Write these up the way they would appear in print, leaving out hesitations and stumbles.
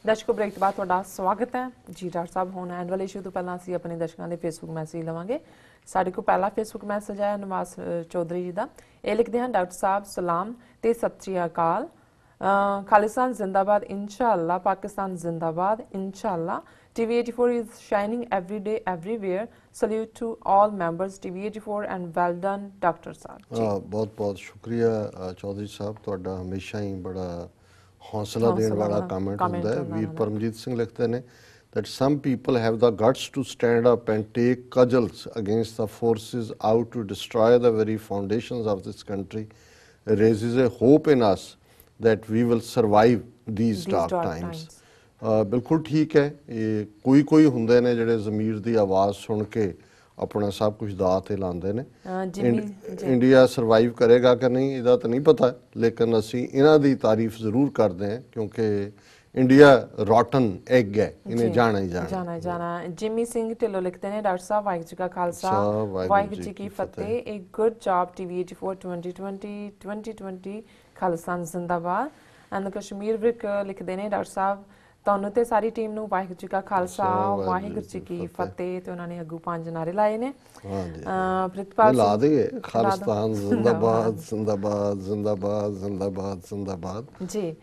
दर्शकों ब्रेक तो बाद तुहाडा स्वागत है जी। डॉक्टर साहब हुण एंड वाले इशू तो पहला असीं अपने दर्शकों के फेसबुक मैसेज लवांगे। साडे कोल पहला फेसबुक मैसेज है नवाज चौधरी जी का। ये लिखते हैं, डॉक्टर साहब सलाम ते सत श्री अकाल। खालिस्तान जिंदाबाद इंशाअल्लाह, पाकिस्तान जिंदाबाद इंशाअल्लाह। TV84 is shining every day everywhere. Salute to all members TV84 and well done doctor साहब। बहुत बहुत शुक्रिया चौधरी साहब, तुहाडा हमेशा ही बड़ा हौसला देने वाला कमेंट होता है। वीर परमजीत सिंह लिखते हैं that some people have the guts to stand up and take cudgels against the forces out to destroy the very foundations of this country, raises a hope in us that we will survive these dark times. बिल्कुल ठीक है। ये कोई हुंदे ने जिहड़े ज़मीर दी आवाज़ सुन के अपना सब कुछ दाऽ ते लांदे ने। इंडिया सर्वाइव करेगा कि नहीं इहदा तो नहीं पता, लेकिन असी इन्हां दी तारीफ जरूर करते हैं क्योंकि इंडिया रॉटन एग है, इन्हें जाना ही जाना। जिमी सिंह ढिल्लों लिखते हैं, डॉक्टर साहब वाहिगुरू जी का खालसा वाहिगुरू जी की फतेह। एक गुड जॉब TV84 2020 खालिस्तान जिंदाबाद। एंड कश्मीर विक लिखते हैं, डॉक्टर साहब ਤੁਹਾਨੂੰ ਤੇ ਸਾਰੀ ਟੀਮ ਨੂੰ ਵਾਹਿਗੁਰੂ ਜੀ ਕਾ ਖਾਲਸਾ ਵਾਹਿਗੁਰੂ ਜੀ ਕੀ ਫਤਿਹ। ਤੇ ਉਹਨਾਂ ਨੇ ਅੱਗੂ 5 ਨਾਰੇ ਲਾਏ ਨੇ। ਪ੍ਰਿਤਪਾਲ ਲਾ ਦੇ ਖਾਲਿਸਤਾਨ ਜ਼ਿੰਦਾਬਾਦ ਜ਼ਿੰਦਾਬਾਦ ਜ਼ਿੰਦਾਬਾਦ ਜ਼ਿੰਦਾਬਾਦ ਜ਼ਿੰਦਾਬਾਦ ਜੀ।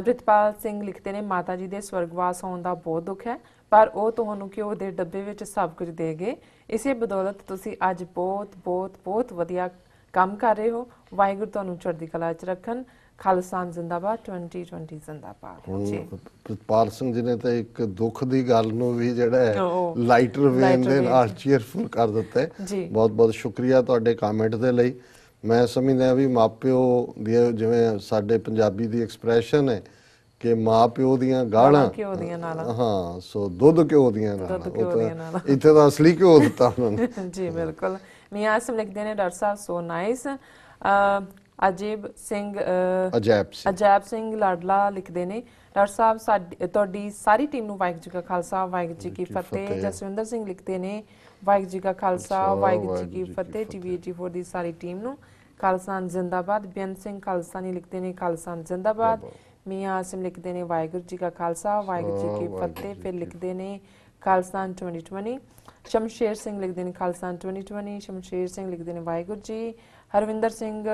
ਪ੍ਰਿਤਪਾਲ ਸਿੰਘ ਲਿਖਦੇ ਨੇ, ਮਾਤਾ ਜੀ ਦੇ ਸਵਰਗਵਾਸ ਹੋਣ ਦਾ ਬਹੁਤ ਦੁੱਖ ਹੈ, ਪਰ ਉਹ ਤੁਹਾਨੂੰ ਘਿਓ ਦੇ ਡੱਬੇ ਵਿੱਚ ਸਭ ਕੁਝ ਦੇ ਗਏ। ਇਸੇ ਬਦੌਲਤ ਤੁਸੀਂ ਅੱਜ ਬਹੁਤ ਵਧੀਆ ਕੰਮ ਕਰ ਰਹੇ ਹੋ। ਵਾਹਿਗੁਰੂ ਤੁਹਾਨੂੰ ਚੜ੍ਹਦੀ ਕਲਾ 'ਚ ਰੱਖਣ। ਖਾਲਿਸਤਾਨ ਜ਼ਿੰਦਾਬਾਦ 2020 ਜ਼ਿੰਦਾਬਾਦ। ਪ੍ਰਿਤਪਾਲ ਸਿੰਘ ਜੀ ਨੇ ਤਾਂ ਇੱਕ ਦੁੱਖ ਦੀ ਗੱਲ ਨੂੰ ਵੀ ਜਿਹੜਾ ਹੈ ਲਾਈਟਰ ਵੇਨ ਦੇ ਨਾਲ ਚੀਅਰਫੁਲ ਕਰ ਦਿੱਤਾ ਹੈ। ਬਹੁਤ ਸ਼ੁਕਰੀਆ ਤੁਹਾਡੇ ਕਮੈਂਟ ਦੇ ਲਈ। ਮੈਂ ਸਮਝਦਾ ਵੀ ਮਾਪਿਓ ਦੀ ਜਿਵੇਂ ਸਾਡੇ ਪੰਜਾਬੀ ਦੀ ਐਕਸਪ੍ਰੈਸ਼ਨ ਹੈ ਕਿ ਮਾਂ ਪਿਓ ਦੀਆਂ ਗਾਲਾਂ ਘਿਓ ਦੀਆਂ ਨਾਲਾਂ, ਹਾਂ ਸੋ ਦੁੱਧ ਘਿਓ ਦੀਆਂ ਨਾਲਾਂ, ਇੱਥੇ ਤਾਂ ਅਸਲੀ ਘਿਓ ਦਿੱਤਾ ਉਹਨਾਂ ਨੇ ਜੀ ਬਿਲਕੁਲ। ਮੀਆਂ ਆਸਮ ਲਿਖਦੇ ਨੇ, ਡਾਕਟਰ ਸਾਹਿਬ ਸੋ ਨਾਈਸ। ਅਜੈਬ ਸਿੰਘ ਲਾਡਲਾ ਲਿਖਦੇ ਨੇ, ਡਾਕਟਰ ਸਾਹਿਬ ਤੁਹਾਡੀ ਸਾਰੀ ਟੀਮ ਨੂੰ ਵਾਹਿਗੁਰੂ ਜੀ ਕਾ ਖਾਲਸਾ ਵਾਹਿਗੁਰੂ ਜੀ ਕੀ ਫਤਿਹ। ਜਸਵਿੰਦਰ ਸਿੰਘ ਲਿਖਦੇ ਨੇ, ਵਾਹਿਗੁਰੂ ਜੀ ਕਾ ਖਾਲਸਾ ਵਾਹਿਗੁਰੂ ਜੀ ਕੀ ਫਤਿਹ। TV84 ਦੀ ਸਾਰੀ ਟੀਮ ਨੂੰ ਖਾਲਿਸਤਾਨ ਜ਼ਿੰਦਾਬਾਦ। ਬੇਅੰਤ ਸਿੰਘ ਖਾਲਿਸਤਾਨੀ ਲਿਖਦੇ ਨੇ, ਖਾਲਿਸਤਾਨ ਜ਼ਿੰਦਾਬਾਦ। ਮੀਆਂ ਆਸਿਮ ਲਿਖਦੇ ਨੇ, ਵਾਹਿਗੁਰੂ ਜੀ ਕਾ ਖਾਲਸਾ ਵਾਹਿਗੁਰੂ ਜੀ ਕੀ ਫਤਿਹ। ਫਿਰ ਲਿਖਦੇ ਨੇ ਖਾਲਿਸਤਾਨ 2020। ਸ਼ਮਸ਼ੇਰ ਸਿੰਘ ਲਿਖਦੇ ਨੇ, ਖਾਲਿਸਤਾਨ 2020। ਸ਼ਮਸ਼ੇਰ ਸਿੰਘ ਲਿਖਦੇ ਨੇ, ਵਾਹਿਗੁਰੂ ਜੀ। ਹਰਵਿੰਦਰ ਸਿੰਘ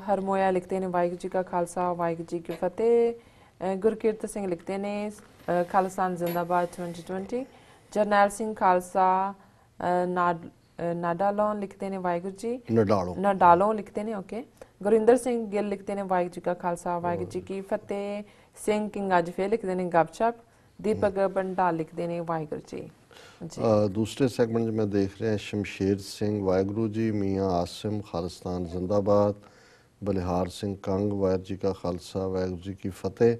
ਹਰਮੋਇਆ ਲਿਖते हैं, वाहिगुरू जी का खालसा वाहिगुरू जी की फतेह। गुरकीरत सिंह लिखते हैं, खालिस्तान जिंदाबाद 2020। जरनैल सिंह खालसा नाडालों लिखते हैं, वाहिगुरू जी नडालों लिखते हैं, ओके। गुरिंदर सिंह गिल लिखते हैं, वाहिगुरू जी का खालसा वाहिगुरू जी की फतेह। सिंह किंग अज फिर लिखते हैं, गपशप। दीपक भंडाल लिखते हैं, वाहिगुरू जी। दूसरे सेगमेंट में देख रहे हैं शमशेर सिंह वाहिगुरू जी, मियाँ आसिम खालिस्तान जिंदाबाद, बलिहार सिंह कंग वाहिगुरू जी का खालसा वाहिगुरू जी की फतेह।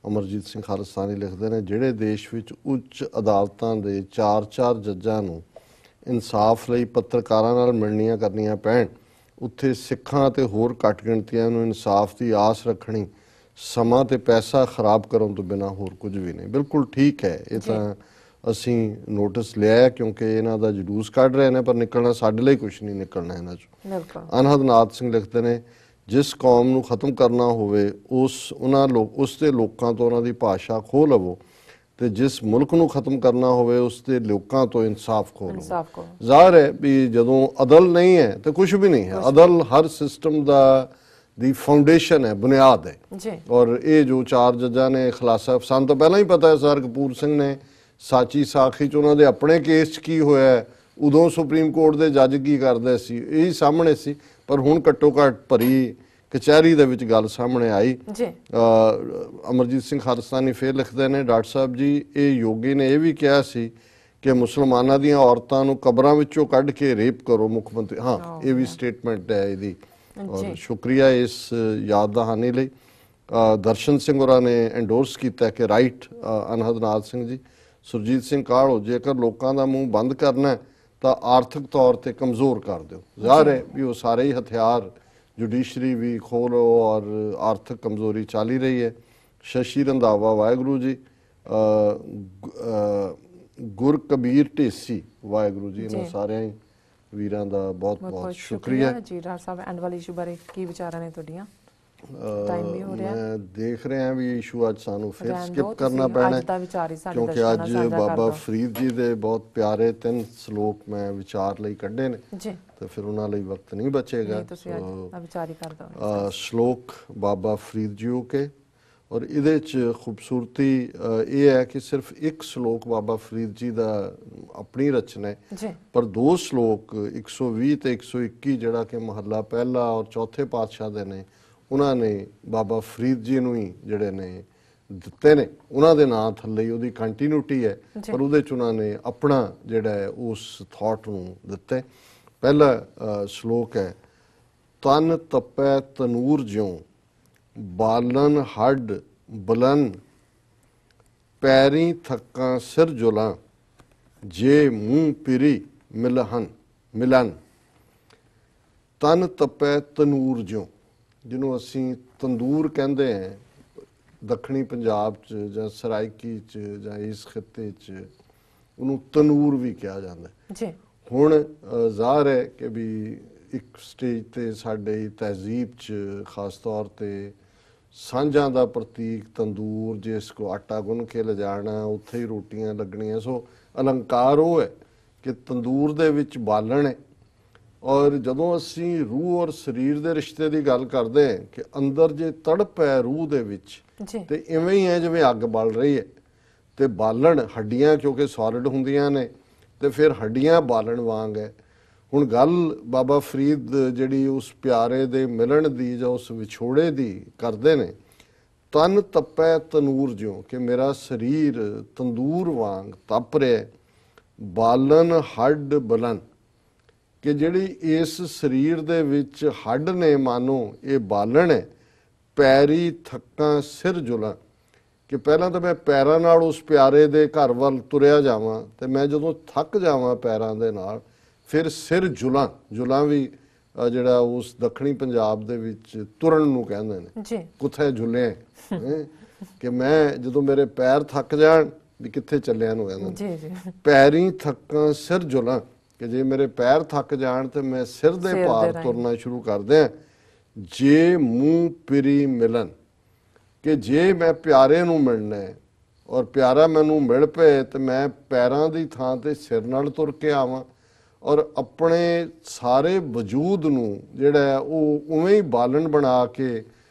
अमरजीत सिंह खालिस्तानी लिखते हैं, ਜਿਹੜੇ ਦੇਸ਼ ਵਿੱਚ ਉੱਚ ਅਦਾਲਤਾਂ ਦੇ 4 ਜੱਜਾਂ ਨੂੰ ਇਨਸਾਫ ਲਈ ਪੱਤਰਕਾਰਾਂ ਨਾਲ ਮਿਲਣੀਆਂ ਕਰਨੀਆਂ ਪੈਣ, ਉੱਥੇ ਸਿੱਖਾਂ ਅਤੇ ਹੋਰ ਘੱਟ ਗਿਣਤੀਆਂ ਨੂੰ ਇਨਸਾਫ ਦੀ ਆਸ ਰੱਖਣੀ ਸਮਾਂ ਤੇ ਪੈਸਾ ਖਰਾਬ ਕਰਨ ਤੋਂ ਬਿਨਾਂ ਹੋਰ ਕੁਝ ਵੀ ਨਹੀਂ। ਬਿਲਕੁਲ ਠੀਕ ਹੈ, ਇਹ ਤਾਂ ਅਸੀਂ ਨੋਟਿਸ ਲਿਆ ਕਿਉਂਕਿ ਇਹਨਾਂ ਦਾ ਜਲੂਸ ਕੱਢ ਰਹੇ ਨੇ, ਪਰ ਨਿਕਲਣਾ ਸਾਡੇ ਲਈ ਕੁਝ ਨਹੀਂ ਨਿਕਲਣਾ ਇਹਨਾਂ 'ਚੋਂ। ਅਨਹਦ ਨਾਥ ਸਿੰਘ ਲਿਖਦੇ ਨੇ, ਜਿਸ ਕੌਮ ਨੂੰ ਖਤਮ ਕਰਨਾ ਹੋਵੇ ਉਸ ਦੇ ਲੋਕਾਂ ਤੋਂ ਉਹਨਾਂ ਦੀ ਭਾਸ਼ਾ ਖੋਹ ਲਵੋ, ਤੇ ਜਿਸ ਮੁਲਕ ਨੂੰ ਖਤਮ ਕਰਨਾ ਹੋਵੇ ਉਸ ਦੇ ਲੋਕਾਂ ਤੋਂ ਇਨਸਾਫ ਖੋਹ ਲਵੋ। ਜ਼ਾਹਰ ਹੈ ਵੀ ਜਦੋਂ ਅਦਲ ਨਹੀਂ ਹੈ ਤਾਂ ਕੁਝ ਵੀ ਨਹੀਂ ਹੈ। ਅਦਲ ਹਰ ਸਿਸਟਮ ਦੀ ਫਾਊਂਡੇਸ਼ਨ ਹੈ, ਬੁਨਿਆਦ ਹੈ। ਔਰ ਇਹ ਜੋ 4 ਜੱਜਾਂ ਨੇ ਖੁਲਾਸਾ, ਸਾਨੂੰ ਤਾਂ ਪਹਿਲਾਂ ਹੀ ਪਤਾ ਹੈ ਸਰ ਕਪੂਰ ਸਿੰਘ ਨੇ ਸਾਚੀ ਸਾਖੀ 'ਚ ਉਹਨਾਂ ਦੇ ਆਪਣੇ ਕੇਸ 'ਚ ਕੀ ਹੋਇਆ, ਉਦੋਂ ਸੁਪਰੀਮ ਕੋਰਟ ਦੇ ਜੱਜ ਕੀ ਕਰਦੇ ਸੀ, ਇਹ ਸਾਹਮਣੇ ਸੀ। ਪਰ ਹੁਣ ਘੱਟੋ ਘੱਟ ਭਰੀ ਕਚਹਿਰੀ ਦੇ ਵਿੱਚ ਗੱਲ ਸਾਹਮਣੇ ਆਈ। ਅਮਰਜੀਤ ਸਿੰਘ ਖਾਲਿਸਤਾਨੀ ਫੇਰ ਲਿਖਦੇ ਨੇ, ਡਾਕਟਰ ਸਾਹਿਬ ਜੀ ਇਹ ਯੋਗੀ ਨੇ ਇਹ ਵੀ ਕਿਹਾ ਸੀ ਕਿ ਮੁਸਲਮਾਨਾਂ ਦੀਆਂ ਔਰਤਾਂ ਨੂੰ ਕਬਰਾਂ ਵਿੱਚੋਂ ਕੱਢ ਕੇ ਰੇਪ ਕਰੋ ਮੁੱਖ ਮੰਤਰੀ। ਹਾਂ, ਇਹ ਵੀ ਸਟੇਟਮੈਂਟ ਹੈ ਇਹਦੀ। ਔਰ ਸ਼ੁਕਰੀਆ ਇਸ ਯਾਦ ਦਹਾਨੀ ਲਈ। ਦਰਸ਼ਨ ਸਿੰਘ ਹੋਰਾਂ ਨੇ ਐਂਡੋਰਸ ਕੀਤਾ ਕਿ ਰਾਈਟ ਅਨਹਦ ਨਾਥ ਸਿੰਘ ਜੀ। ਸੁਰਜੀਤ ਸਿੰਘ ਕਾਹਲੋ, ਜੇਕਰ ਲੋਕਾਂ ਦਾ ਮੂੰਹ ਬੰਦ ਕਰਨਾ ਤਾਂ ਆਰਥਿਕ ਤੌਰ ਤੇ ਕਮਜ਼ੋਰ ਕਰ ਦਿਓ। ਜ਼ਾਹਰ ਹੈ ਵੀ ਉਹ ਸਾਰੇ ਹੀ ਹਥਿਆਰ ਜੁਡੀਸ਼ਰੀ ਵੀ ਖੋਲ੍ਹੋ ਔਰ ਆਰਥਿਕ ਕਮਜ਼ੋਰੀ ਚੱਲ ਹੀ ਰਹੀ ਹੈ। ਸ਼ਸ਼ੀ ਰੰਧਾਵਾ ਵਾਹਿਗੁਰੂ ਜੀ। ਗੁਰਕਬੀਰ ਢੇਸੀ ਵਾਹਿਗੁਰੂ ਜੀ। ਇਹਨਾਂ ਸਾਰਿਆਂ ਹੀ ਵੀਰਾਂ ਦਾ ਬਹੁਤ ਬਹੁਤ ਸ਼ੁਕਰੀਆ ਜੀ। ਡਾਕਟਰ ਸਾਹਿਬ ਐਂਡ ਵਾਲੀ ਇਸ਼ੂ ਬਾਰੇ ਕੀ ਵਿਚਾਰਾਂ ਨੇ ਤੁਹਾਡੀਆਂ? ਟਾਈਮ ਵੀ ਹੋ ਰਿਹਾ ਮੈਂ ਦੇਖ ਰਿਹਾ ਵੀ ਇਸ਼ੂ ਅੱਜ ਸਾਨੂੰ ਫਿਰ ਰਹਿਣ ਸਕਿਪ ਦਿਓ, ਕਰਨਾ ਤੁਸੀਂ ਪੈਣਾ ਅੱਜ ਦਾ ਵਿਚਾਰ ਹੀ ਸਾਡੇ ਕਿਉਂਕਿ ਦਰਸ਼ਕਾਂ ਨਾਲ ਅੱਜ ਸਾਂਝਾ ਕਰ ਬਾਬਾ ਦਿਓ ਫਰੀਦ ਜੀ ਦੇ ਬਹੁਤ ਪਿਆਰੇ 3 ਸ਼ਲੋਕ ਮੈਂ ਵਿਚਾਰ ਲਈ ਕੱਢੇ ਨੇ ਜੀ। ਤੇ ਫਿਰ ਉਹਨਾਂ ਲਈ ਵਕਤ ਨਹੀਂ ਬਚੇਗਾ। ਨਹੀਂ, ਤੁਸੀਂ ਅੱਜ ਦਾ ਵਿਚਾਰ ਹੀ ਕਰ ਦਿਓ। ਸ਼ਲੋਕ ਬਾਬਾ ਫਰੀਦ ਜੀ ਕੇ ਔਰ ਇਹਦੇ ਚ ਖੂਬਸੂਰਤੀ ਇਹ ਹੈ ਕਿ ਸਿਰਫ ਇੱਕ ਸ਼ਲੋਕ ਬਾਬਾ ਫਰੀਦ ਜੀ ਦਾ ਆਪਣੀ ਰਚਨਾ ਹੈ ਜੀ ਪਰ 2 ਸ਼ਲੋਕ 120 ਤੇ 121 ਜਿਹੜਾ ਕਿ ਮਹੱਲਾ ਪਹਿਲਾ ਔਰ ਚੌਥੇ ਪਾਤਸ਼ਾਹ ਦੇ ਨੇ ਉਹਨਾਂ ਨੇ ਬਾਬਾ ਫਰੀਦ ਜੀ ਨੂੰ ਹੀ ਜਿਹੜੇ ਨੇ ਦਿੱਤੇ ਨੇ, ਉਹਨਾਂ ਦੇ ਨਾਂ ਥੱਲੇ ਉਹਦੀ ਕੰਟੀਨਿਊਟੀ ਹੈ ਪਰ ਉਹਦੇ ਚ ਉਹਨਾਂ ਨੇ ਆਪਣਾ ਜਿਹੜਾ ਹੈ ਉਸ ਥਾਟ ਨੂੰ ਦਿੱਤੇ। ਪਹਿਲਾ ਸ਼ਲੋਕ ਹੈ, ਤਨ ਤਪੈ ਤਨੂਰ ਜਿਉ ਬਾਲਨ ਹੱਡ ਬਲਨ ਪੈਰੀ ਥੱਕਾਂ ਸਿਰ ਜੁਲਾਂ ਜੇ ਮੂੰਹ ਪਿਰੀ ਮਿਲਨ। ਤਨ ਤਪੈ ਤਨੂਰ ਜਿਉ, ਜਿਹਨੂੰ ਅਸੀਂ ਤੰਦੂਰ ਕਹਿੰਦੇ ਹਾਂ ਦੱਖਣੀ ਪੰਜਾਬ 'ਚ ਜਾਂ ਸਰਾਇਕੀ 'ਚ ਜਾਂ ਇਸ ਖਿੱਤੇ 'ਚ ਉਹਨੂੰ ਤਨੂਰ ਵੀ ਕਿਹਾ ਜਾਂਦਾ ਜੀ। ਹੁਣ ਜ਼ਾਹਰ ਹੈ ਕਿ ਵੀ ਇੱਕ ਸਟੇਜ ਤੇ ਸਾਡੇ ਤਹਿਜ਼ੀਬ 'ਚ ਖਾਸ ਤੌਰ ਤੇ ਸਾਂਝਾਂ ਦਾ ਪ੍ਰਤੀਕ ਤੰਦੂਰ, ਜਿਸ ਕੋ ਆਟਾ ਗੁੰਨ ਕੇ ਲਿਜਾਣਾ ਉੱਥੇ ਹੀ ਰੋਟੀਆਂ ਲੱਗਣੀਆਂ, ਸੋ ਅਲੰਕਾਰ ਉਹ ਹੈ ਕਿ ਤੰਦੂਰ ਦੇ ਵਿੱਚ ਬਾਲਣ ਹੈ। ਔਰ ਜਦੋਂ ਅਸੀਂ ਰੂਹ ਔਰ ਸਰੀਰ ਦੇ ਰਿਸ਼ਤੇ ਦੀ ਗੱਲ ਕਰਦੇ ਹਾਂ ਕਿ ਅੰਦਰ ਜੇ ਤੜਪ ਹੈ ਰੂਹ ਦੇ ਵਿੱਚ ਤੇ ਇਵੇਂ ਹੀ ਹੈ ਜਿਵੇਂ ਅੱਗ ਬਲ ਰਹੀ ਹੈ ਤੇ ਬਾਲਣ ਹੱਡੀਆਂ ਕਿਉਂਕਿ ਸੋਲਿਡ ਹੁੰਦੀਆਂ ਨੇ ਤੇ ਫਿਰ ਹੱਡੀਆਂ ਬਾਲਣ ਵਾਂਗ ਹੈ। ਹੁਣ ਗੱਲ ਬਾਬਾ ਫਰੀਦ ਜਿਹੜੀ ਉਸ ਪਿਆਰੇ ਦੇ ਮਿਲਣ ਦੀ ਜਾਂ ਉਸ ਵਿਛੋੜੇ ਦੀ ਕਰਦੇ ਨੇ, ਤਨ ਤਪੈ ਤਨੂਰ ਜਿਉ ਕਿ ਮੇਰਾ ਸਰੀਰ ਤੰਦੂਰ ਵਾਂਗ ਤਪ ਰਿਹਾ, ਬਾਲਨ ਹੱਡ ਬਲਨ ਕਿ ਜਿਹੜੀ ਇਸ ਸਰੀਰ ਦੇ ਵਿੱਚ ਹੱਡ ਨੇ ਮਾਨੋ ਇਹ ਬਾਲਣ ਹੈ, ਪੈਰੀ ਥੱਕਾਂ ਸਿਰ ਜੁਲਾਂ ਕਿ ਪਹਿਲਾਂ ਤਾਂ ਮੈਂ ਪੈਰਾਂ ਨਾਲ ਉਸ ਪਿਆਰੇ ਦੇ ਘਰ ਵੱਲ ਤੁਰਿਆ ਜਾਵਾਂ ਤੇ ਮੈਂ ਜਦੋਂ ਥੱਕ ਜਾਵਾਂ ਪੈਰਾਂ ਦੇ ਨਾਲ ਫਿਰ ਸਿਰ ਜੁਲਾਂ ਵੀ ਜਿਹੜਾ ਉਸ ਦੱਖਣੀ ਪੰਜਾਬ ਦੇ ਵਿੱਚ ਤੁਰਨ ਨੂੰ ਕਹਿੰਦੇ ਨੇ ਜੀ, ਕੁੱਥੇ ਝੁੱਲੇ ਕਿ ਮੈਂ ਜਦੋਂ ਮੇਰੇ ਪੈਰ ਥੱਕ ਜਾਣ ਵੀ ਕਿੱਥੇ ਚੱਲਿਆ ਨੂੰ ਕਹਿੰਦੇ ਜੀ ਜੀ। ਪੈਰੀ ਥੱਕਾਂ ਸਿਰ ਜੁਲਾਂ ਕਿ ਜੇ ਮੇਰੇ ਪੈਰ ਥੱਕ ਜਾਣ ਤੇ ਮੈਂ ਸਿਰ ਦੇ ਭਾਰ ਤੁਰਨਾ ਸ਼ੁਰੂ ਕਰ ਦਿਆਂ। ਜੇ ਮੂੰਹ ਪਿਰੀ ਮਿਲਨ ਕਿ ਜੇ ਮੈਂ ਪਿਆਰੇ ਨੂੰ ਮਿਲਣਾ ਔਰ ਪਿਆਰਾ ਮੈਨੂੰ ਮਿਲ ਪਏ ਤੇ ਮੈਂ ਪੈਰਾਂ ਦੀ ਥਾਂ ਤੇ ਸਿਰ ਨਾਲ ਤੁਰ ਕੇ ਆਵਾਂ ਔਰ ਆਪਣੇ ਸਾਰੇ ਵਜੂਦ ਨੂੰ ਜਿਹੜਾ ਉਹ ਉਵੇਂ ਹੀ ਬਾਲਣ ਬਣਾ ਕੇ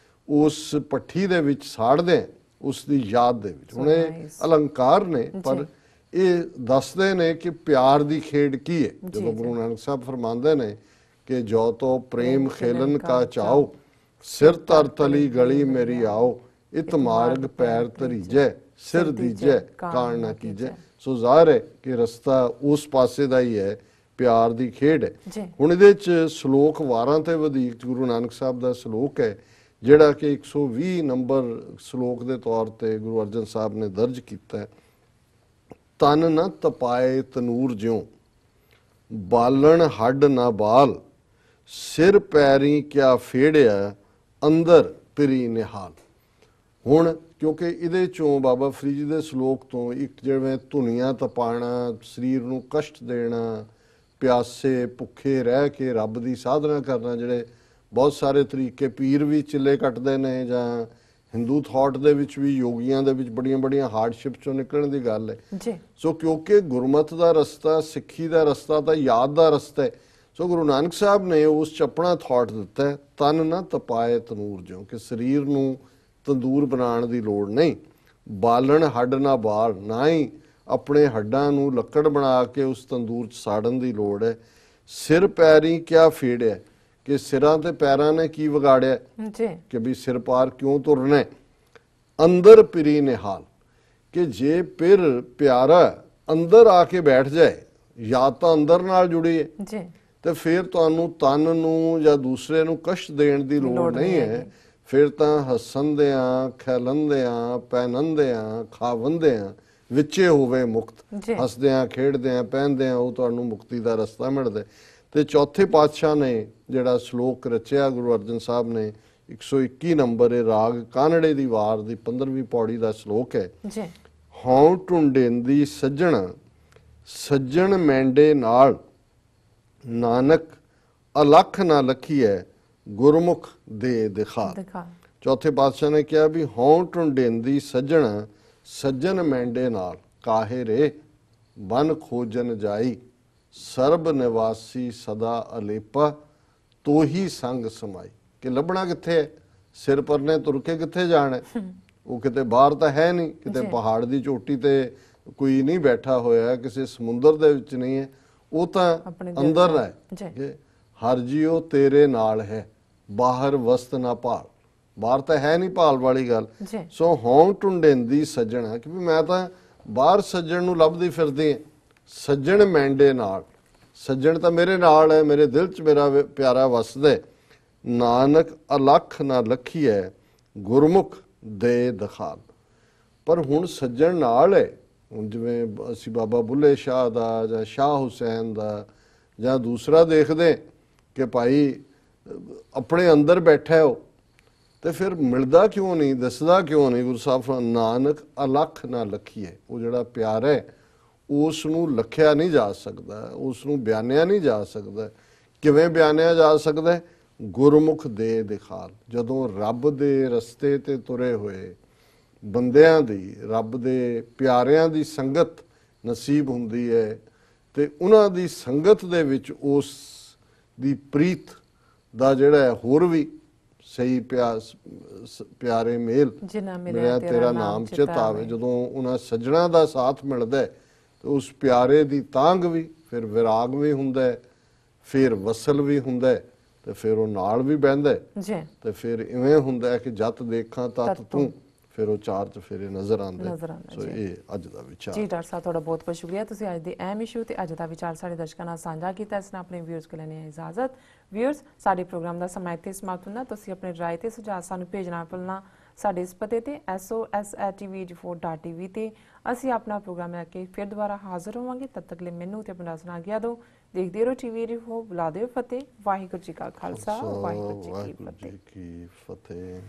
ਉਸ ਪੱਠੀ ਦੇ ਵਿੱਚ ਸਾੜਦੇ ਉਸ ਦੀ ਯਾਦ ਦੇ ਵਿੱਚ। ਹੁਣ ਇਹ ਅਲੰਕਾਰ ਨੇ ਪਰ ਇਹ ਦੱਸਦੇ ਨੇ ਕਿ ਪਿਆਰ ਦੀ ਖੇਡ ਕੀ ਹੈ। ਜਦੋਂ ਗੁਰੂ ਨਾਨਕ ਸਾਹਿਬ ਫਰਮਾਉਂਦੇ ਨੇ ਕਿ ਜੋ ਤੋ ਪ੍ਰੇਮ ਖੇਲਨ ਕਾ ਚਾਓ ਸਿਰ ਤਰ ਤਲੀ ਗਲੀ ਮੇਰੀ ਆਓ ਇਤ ਮਾਰਗ ਪੈਰ ਧਰੀਜੈ ਸਿਰ ਦੀਜੈ ਕਾਣ ਨਾ ਕੀਜੈ। ਸੋ ਜ਼ਾਹਰ ਹੈ ਕਿ ਰਸਤਾ ਉਸ ਪਾਸੇ ਦਾ ਹੀ ਹੈ, ਪਿਆਰ ਦੀ ਖੇਡ ਹੈ। ਹੁਣ ਇਹਦੇ ਚ ਸ਼ਲੋਕ 12 ਤੇ ਵਧੇਕ ਗੁਰੂ ਨਾਨਕ ਸਾਹਿਬ ਦਾ ਸ਼ਲੋਕ ਹੈ ਜਿਹੜਾ ਕਿ 120 ਨੰਬਰ ਸ਼ਲੋਕ ਦੇ ਤੌਰ ਤੇ ਗੁਰੂ ਅਰਜਨ ਸਾਹਿਬ ਨੇ ਦਰਜ ਕੀਤਾ ਹੈ। ਤਨ ਨ ਤਪਾਏ ਤਨੂਰ ਜਿਉ ਬਾਲਣ ਹੱਡ ਨਾ ਬਾਲ ਸਿਰ ਪੈਰੀ ਕਿਆ ਫੇੜਿਆ ਅੰਦਰ ਪਿਰੀ ਨਿਹਾਲ। ਹੁਣ ਕਿਉਂਕਿ ਇਹਦੇ ਚੋਂ ਬਾਬਾ ਫਰੀਦ ਜੀ ਦੇ ਸ਼ਲੋਕ ਤੋਂ ਇੱਕ ਜਿਵੇਂ ਧੁਨੀਆਂ ਤਪਾਣਾ, ਸਰੀਰ ਨੂੰ ਕਸ਼ਟ ਦੇਣਾ, ਪਿਆਸੇ ਭੁੱਖੇ ਰਹਿ ਕੇ ਰੱਬ ਦੀ ਸਾਧਨਾ ਕਰਨਾ, ਜਿਹੜੇ ਬਹੁਤ ਸਾਰੇ ਤਰੀਕੇ ਪੀਰ ਵੀ ਚਿੱਲੇ ਕੱਟਦੇ ਨੇ ਜਾਂ ਹਿੰਦੂ ਥਾਟ ਦੇ ਵਿੱਚ ਵੀ ਯੋਗੀਆਂ ਦੇ ਵਿੱਚ ਬੜੀਆਂ ਹਾਰਡਸ਼ਿਪ ਚੋਂ ਨਿਕਲਣ ਦੀ ਗੱਲ ਹੈ ਜੀ। ਸੋ ਕਿਉਂਕਿ ਗੁਰਮਤ ਦਾ ਰਸਤਾ, ਸਿੱਖੀ ਦਾ ਰਸਤਾ ਤਾਂ ਯਾਦ ਦਾ ਰਸਤਾ ਹੈ, ਸੋ ਗੁਰੂ ਨਾਨਕ ਸਾਹਿਬ ਨੇ ਉਸ ਚ ਆਪਣਾ ਥਾਟ ਦਿੱਤਾ ਹੈ, ਤਨ ਨਾ ਤਪਾਏ ਤਨੂਰ ਜਿਉ ਕਿ ਸਰੀਰ ਨੂੰ ਤੰਦੂਰ ਬਣਾਉਣ ਦੀ ਲੋੜ ਨਹੀਂ, ਬਾਲਣ ਹੱਡ ਨਾ ਬਾਲ ਨਾ ਹੀ ਆਪਣੇ ਹੱਡਾਂ ਨੂੰ ਲੱਕੜ ਬਣਾ ਕੇ ਉਸ ਤੰਦੂਰ ਚ ਸਾੜਨ ਦੀ ਲੋੜ ਹੈ। ਸਿਰ ਪੈਰੀ ਕਿਆ ਫੇੜਿਆ ਕਿ ਸਿਰਾਂ ਤੇ ਪੈਰਾਂ ਨੇ ਕੀ ਵਿਗਾੜਿਆ ਜੀ ਕਿ ਵੀ ਸਿਰ ਪਾਰ ਕਿਉਂ ਤੁਰਨਾ। ਅੰਦਰ ਪਿਰੀ ਨਿਹਾਲ ਕਿ ਜੇ ਫਿਰ ਪਿਆਰਾ ਅੰਦਰ ਆ ਕੇ ਬੈਠ ਜਾਏ, ਯਾਦ ਤਾਂ ਅੰਦਰ ਨਾਲ ਜੁੜੀ ਹੈ ਜੀ, ਤੇ ਫਿਰ ਤੁਹਾਨੂੰ ਤਨ ਨੂੰ ਜਾਂ ਦੂਸਰੇ ਨੂੰ ਕਸ਼ਟ ਦੇਣ ਦੀ ਲੋੜ ਨਹੀਂ ਹੈ। ਫਿਰ ਤਾਂ ਹੱਸਣਦਿਆਂ ਖਿਲੰਦਿਆਂ ਪਹਿਨੰਦਿਆਂ ਖਾਵੰਦਿਆਂ ਵਿੱਚੇ ਹੋਵੇ ਮੁਕਤ, ਹੱਸਦਿਆਂ ਖੇਡਦਿਆਂ ਪਹਿਨਦਿਆਂ ਉਹ ਤੁਹਾਨੂੰ ਮੁਕਤੀ ਦਾ ਰਸਤਾ ਮਿਲਦਾ। ਤੇ ਚੌਥੇ ਪਾਤਸ਼ਾਹ ਨੇ ਜਿਹੜਾ ਸ਼ਲੋਕ ਰਚਿਆ ਗੁਰੂ ਅਰਜਨ ਸਾਹਿਬ ਨੇ 121 ਨੰਬਰ ਰਾਗ ਕਾਨੜੇ ਦੀ ਵਾਰ ਦੀ 15ਵੀਂ ਪੌੜੀ ਦਾ ਸ਼ਲੋਕ ਹੈ ਜੀ। ਹਉ ਢੁੰਡੇਂਦੀ ਸੱਜਣ ਸੱਜਣ ਮੈਂਡੇ ਨਾਲ ਨਾਨਕ ਅਲਖ ਨਾ ਲਖੀਐ ਗੁਰਮੁਖ ਦੇ ਦਿਖਾ। ਚੌਥੇ ਪਾਤਸ਼ਾਹ ਨੇ ਕਿਹਾ ਵੀ ਹਉ ਟੁੰਡੇਂਦੀ ਸੱਜਣ ਸੱਜਣ ਮੈਂਡੇ ਨਾਲ ਕਾਹੇ ਰੇ ਬਨ ਖੋਜਨ ਜਾਈ ਸਰਬ ਨਿਵਾਸੀ ਸਦਾ ਅਲੇਪਾ ਤੋਹੀ ਸੰਗ ਸਮਾਈ। ਕਿ ਲੱਭਣਾ ਕਿੱਥੇ ਹੈ, ਸਿਰ ਪਰਨੇ ਤੁਰ ਕੇ ਕਿੱਥੇ ਜਾਣਾ ਹੈ? ਉਹ ਕਿਤੇ ਬਾਹਰ ਤਾਂ ਹੈ ਨਹੀਂ, ਕਿਤੇ ਪਹਾੜ ਦੀ ਚੋਟੀ ਤੇ ਕੋਈ ਨਹੀਂ ਬੈਠਾ ਹੋਇਆ, ਕਿਸੇ ਸਮੁੰਦਰ ਦੇ ਵਿੱਚ ਨਹੀਂ ਹੈ, ਉਹ ਤਾਂ ਅੰਦਰ ਹੈ ਕਿ ਹਰ ਜੀਓ ਤੇਰੇ ਨਾਲ ਹੈ ਬਾਹਰ ਵਸਤ ਨਾ ਭਾਲ। ਬਾਹਰ ਤਾਂ ਹੈ ਨਹੀਂ ਭਾਲ ਵਾਲੀ ਗੱਲ। ਸੋ ਹਉ ਟੁੰਡੇਂਦੀ ਸੱਜਣਾ ਕਿ ਵੀ ਮੈਂ ਤਾਂ ਬਾਹਰ ਸੱਜਣ ਨੂੰ ਲੱਭਦੀ ਫਿਰਦੀ ਹਾਂ, ਸੱਜਣ ਮੈਂਡੇ ਨਾਲ। ਸੱਜਣ ਤਾਂ ਮੇਰੇ ਨਾਲ ਹੈ, ਮੇਰੇ ਦਿਲ 'ਚ ਮੇਰਾ ਪਿਆਰਾ ਵਸਦਾ। ਨਾਨਕ ਅਲਖ ਨਾ ਲਖੀਐ ਗੁਰਮੁਖ ਦੇ ਦਖਾਲ। ਪਰ ਹੁਣ ਸੱਜਣ ਨਾਲ ਹੈ, ਹੁਣ ਜਿਵੇਂ ਅਸੀਂ ਬਾਬਾ ਬੁੱਲੇ ਸ਼ਾਹ ਦਾ ਜਾਂ ਸ਼ਾਹ ਹੁਸੈਨ ਦਾ ਜਾਂ ਦੂਸਰਾ ਦੇਖਦੇ ਕਿ ਭਾਈ ਆਪਣੇ ਅੰਦਰ ਬੈਠਾ ਉਹ, ਤੇ ਫਿਰ ਮਿਲਦਾ ਕਿਉਂ ਨਹੀਂ, ਦੱਸਦਾ ਕਿਉਂ ਨਹੀਂ? ਗੁਰੂ ਸਾਹਿਬ ਨਾਨਕ ਅਲਖ ਨਾ ਲਖੀਏ। ਉਹ ਜਿਹੜਾ ਪਿਆਰ ਹੈ ਉਸ ਨੂੰ ਲਖਿਆ ਨਹੀਂ ਜਾ ਸਕਦਾ, ਉਸ ਨੂੰ ਬਿਆਨਿਆ ਨਹੀਂ ਜਾ ਸਕਦਾ। ਕਿਵੇਂ ਬਿਆਨਿਆ ਜਾ ਸਕਦਾ? ਗੁਰਮੁਖ ਦੇ ਦਿਖਾਲ। ਜਦੋਂ ਰੱਬ ਦੇ ਰਸਤੇ ਤੇ ਤੁਰੇ ਹੋਏ ਬੰਦਿਆਂ ਦੀ, ਰੱਬ ਦੇ ਪਿਆਰਿਆਂ ਦੀ ਸੰਗਤ ਨਸੀਬ ਹੁੰਦੀ ਹੈ ਤੇ ਉਹਨਾਂ ਦੀ ਸੰਗਤ ਦੇ ਵਿੱਚ ਉਸ ਦੀ ਪ੍ਰੀਤ ਦਾ ਜਿਹੜਾ ਹੈ ਹੋਰ ਵੀ ਸਹੀ ਪਿਆਰੇ ਮੇਲ ਮੇਰਾ ਤੇਰਾ ਨਾਮ ਚਿਤ ਆਵੇ। ਜਦੋਂ ਉਹਨਾਂ ਸੱਜਣਾ ਦਾ ਸਾਥ ਮਿਲਦਾ ਤੇ ਉਸ ਪਿਆਰੇ ਦੀ ਤਾਂਘ ਵੀ, ਫਿਰ ਵਿਰਾਗ ਵੀ ਹੁੰਦਾ, ਫਿਰ ਵਸਲ ਵੀ ਹੁੰਦਾ, ਤੇ ਫਿਰ ਉਹ ਨਾਲ ਵੀ ਬਹਿੰਦਾ ਤੇ ਫਿਰ ਇਵੇਂ ਹੁੰਦਾ ਕਿ ਜਤ ਦੇਖਾਂ ਤਤ ਤੂੰ, ਫਿਰ ਉਹ ਚਾਰ ਚਫੇਰੇ ਨਜ਼ਰ ਆਉਂਦੇ। ਸੋ ਇਹ ਅੱਜ ਦਾ ਵਿਚਾਰ ਜੀ। ਡਾਕਟਰ ਸਾਹਿਬ ਤੁਹਾਡਾ ਬਹੁਤ ਬਹੁਤ ਸ਼ੁਕਰੀਆ, ਤੁਸੀਂ ਅੱਜ ਦੇ ਅਹਿਮ ਇਸ਼ੂ ਤੇ ਅੱਜ ਦਾ ਵਿਚਾਰ ਸਾਡੇ ਦਰਸ਼ਕਾਂ ਨਾਲ ਸਾਂਝਾ ਕੀਤਾ। ਇਸ ਨਾਲ ਆਪਣੇ ਵਿਊਅਰਸ ਕੋਲ ਲੈਣੀ ਹੈ ਇਜਾਜ਼ਤ। ਵਿਊਅਰਸ, ਸਾਡੇ ਪ੍ਰੋਗਰਾਮ ਦਾ ਸਮਾਂ ਇੱਥੇ ਸਮਾਪਤ ਹੁੰਦਾ। ਤੁਸੀਂ ਆਪਣੇ ਰਾਏ ਤੇ ਸੁਝਾਅ ਸਾਨੂੰ ਭੇਜਣਾ ਭੁੱਲਣਾ ਸਾਡੇ ਇਸ ਪਤੇ ਤੇ sos@tv84.tv ਤੇ। ਅਸੀਂ ਆਪਣਾ ਪ੍ਰੋਗਰਾਮ ਲੈ ਕੇ ਫਿਰ ਦੁਬਾਰਾ ਹਾਜ਼ਰ ਹੋਵਾਂਗੇ। ਤਦ ਤੱਕ ਲਈ ਮੈਨੂੰ ਤੇ ਆਪਣਾ ਸੁਣਾ ਗਿਆ ਦਿਓ। ਦੇਖਦੇ ਰਹੋ TV84, ਬੁਲਾ ਦਿਓ ਫਤਿਹ। ਵਾਹਿਗੁਰੂ ਜੀ ਕਾ ਖਾਲਸਾ, ਵਾਹਿਗੁਰੂ ਜੀ ਕੀ ਫਤਿਹ।